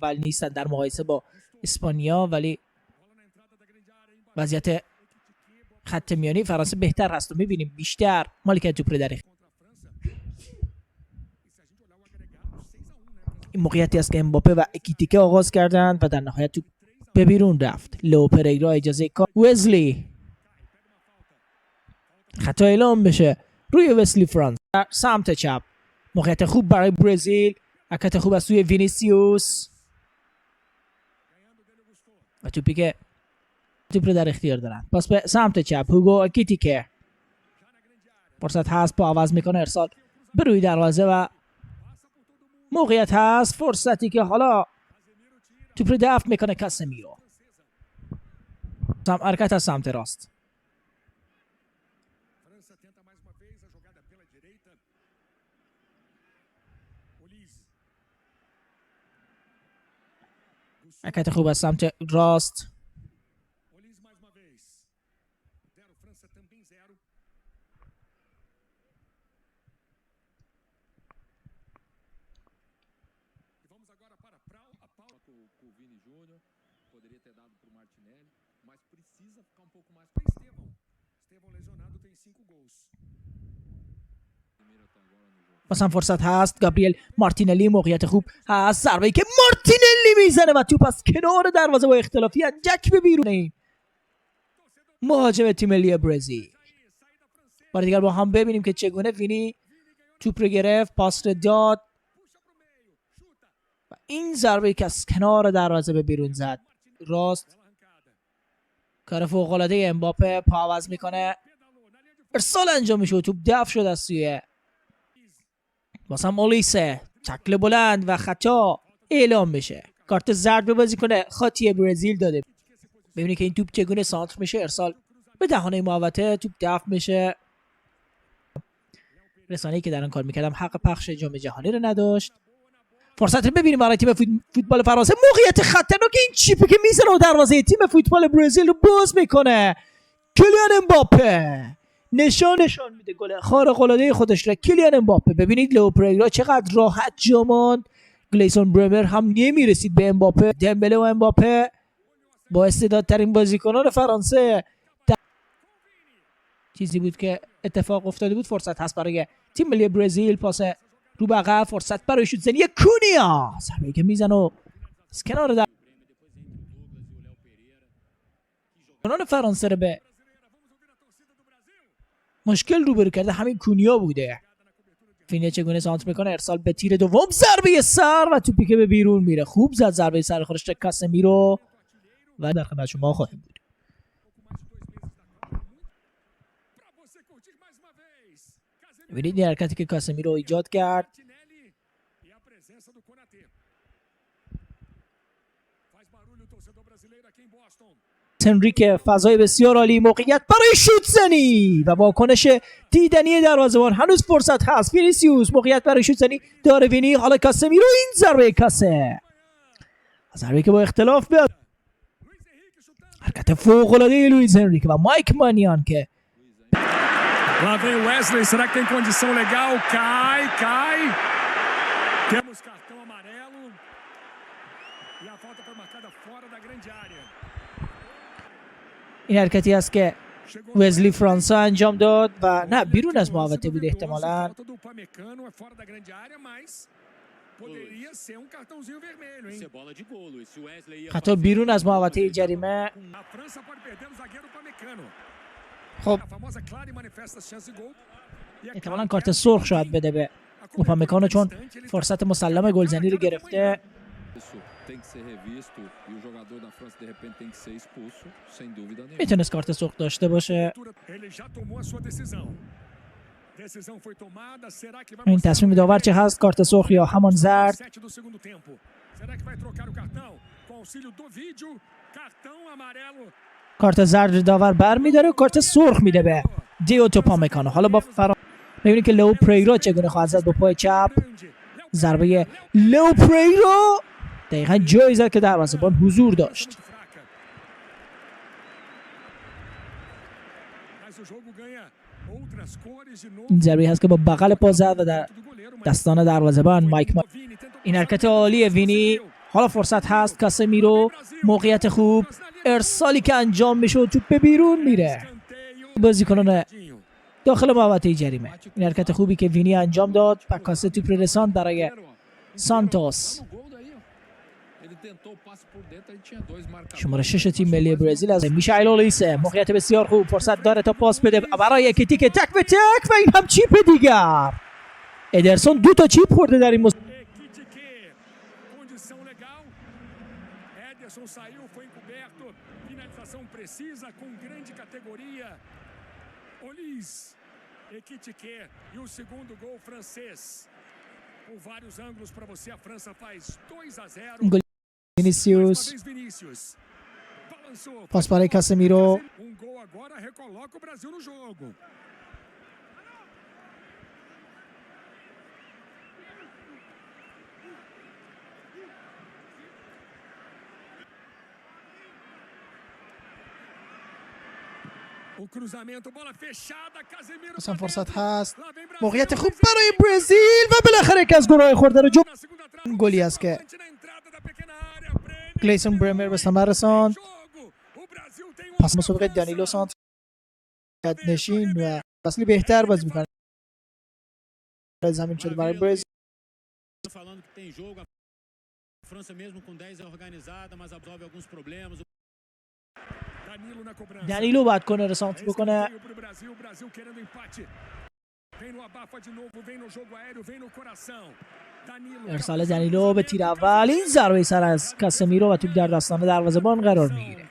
اول نیستن در مقایسه با اسپانیا، ولی وضعیت خط میانی فرانسه بهتر هست و میبینیم بیشتر مالکیت توپ رو در این موقعیتی است که امباپه و اکیتیکه آغاز کردند و در نهایت توپ به بیرون رفت. لئو پریرا اجازه کار. وزلی خطا اعلام بشه روی وزلی فرانس در سمت چپ. موقعیت خوب برای برزیل، حرکت خوب از سوی وینیسیوس و توپی که توپ رو در اختیار دارن. پاس به سمت چپ هوگو اکیتیکه. فرصت هست، با عوض میکنه، ارسال به روی دروازه و موقعیت هست، فرصتی که حالا توپ رو دفع میکنه کاسمیرو. حرکت از سمت راست. حرکت خوب از سمت راست. بازم فرصت هست. گابریل مارتینلی، موقعیت خوب هست، ضربه‌ای که مارتینلی میزنه و توپ از کنار دروازه با اختلافی جک به بیرون. مهاجم تیم ملی برزیل. بار دیگر با هم ببینیم که چگونه وینی توپ رو گرفت، پاس رو داد و این ضربه‌ای که از کنار دروازه به بیرون زد. راست کار فوق‌العاده امباپه، پا عوض میکنه، ارسال انجام میشه و توپ دفع شد از سوی واسم اولیسه. تکل بلند و خطا اعلام میشه. کارت زرد به بازیکن خاطی برزیل داده. ببینید که این توپ چگونه سانتر میشه، ارسال به دهانه محوطه، توپ دفع میشه. رسانه‌ای که در آن کار میکردم حق پخش جام جهانی رو نداشت. فرصت رو ببینیم برای تیم فوتبال فرانسه. موقعیت خطرناک، این چیپی که میزنه و دروازه تیم فوتبال برزیل رو باز میکنه. کیلیان امباپه نشان میده گل خارق العاده خودش را. کیلیان امباپه. ببینید لئو پریرا چقدر راحت جا ماند. گلیسون برمر هم نمیرسید به امباپه. دمبله و امباپه با استعدادترین بازیکنان فرانسه. چیزی بود که اتفاق افتاده بود. فرصت هست برای تیم ملی برزیل. پاس رو به عقب، فرصت برای شوت زنی کونیا، ضربه‌ای که میزنه و از کنار در فرانسه رو به مشکل روبرو کرده همین کونیا بوده. فینیا چگونه سانتر میکنه، ارسال به تیر دوم، ضربه سر و توپی که به بیرون میره. خوب زد ضربه سر خودش کاسمیرو و در خدمت شما خواهیم بود. ببینید این حرکتی که کاسمیرو ایجاد کرد. هنریک فضای بسیار عالی، موقعیت برای شوت زنی و واکنش دیدنی دروازه‌بان. هنوز فرصت هست. وینیسیوس، موقعیت برای شوت زنی داره وینی، حالا کاسمیرو، این ضربه کاسه، ضربه که با اختلاف بیاد. حرکت فوق العاده لوئیس هنریک و مایک مانیان که Lá vem o Wesley, será que tem condição legal? Cai. Temos cartão amarelo. E a falta foi marcada fora da grande área. این حرکتی است که وزلی فرانسه انجام داد و نه، بیرون از محوطه بود احتمالاً. خطا بیرون از محوطه جریمه. خب احتمالاً کارت سرخ شاید بده به اوپامکانو چون فرصت مسلم گلزنی رو گرفته. میتونست کارت سرخ داشته باشه. این تصمیم داور چه هست، کارت سرخ یا همان زرد؟ کارت زرد داور بر میداره و کارت سرخ میده به دیوت اوپامکانو. حالا با میبینید که لئو پریرا چگونه خواهد زد با پای چپ. ضربه لئو پریرا دقیقا جایی زد که دروازه‌بان حضور داشت. این ضربه هست که با بغل پا زد و در دستان دروازه‌بان مایک این حرکت عالی وینی حالا فرصت هست. کاسمیرو موقعیت خوب، ارسالی که انجام میشه و توپ به بیرون میره. بازیکنان داخل محوطه جریمه. این حرکت خوبی که وینی انجام داد، پکاسه توپ رساند برای سانتوس. شماره 6 تیم ملی برزیل از میشایل اولیسه. موقعیت بسیار خوب، فرصت داره تا پاس بده برای کیتیک، تک به تک و این هم چیپ دیگر. ادرسون 2 تا چیپ خورده در این Condição legal. Ederson saiu, foi encoberto. Finalização precisa, com grande categoria. Olis, Ekitike e o segundo gol francês. Com vários ângulos para você, a França faz 2-0. Vinícius. Vinícius. Balançou. پاس برای کاسمیرو. Gol agora recoloca o Brasil no jogo. مثلا فرصت هست، موقعیت خوب برای برزیل و بالاخره یک از گل‌های خورده رو گلی است که گلیسون برمر به ثمر رساند. پس مسابقه دانیلو سانت نشین و فصلی بهتر بازی می‌کنه. زمین شده برای برزیل. دانیلو باید کنه رسانت بکنه. ارسال دانیلو به تیر اول، این ضربه سر از کاسمیرو و توپ در دستان دروازه‌بان قرار میگیره.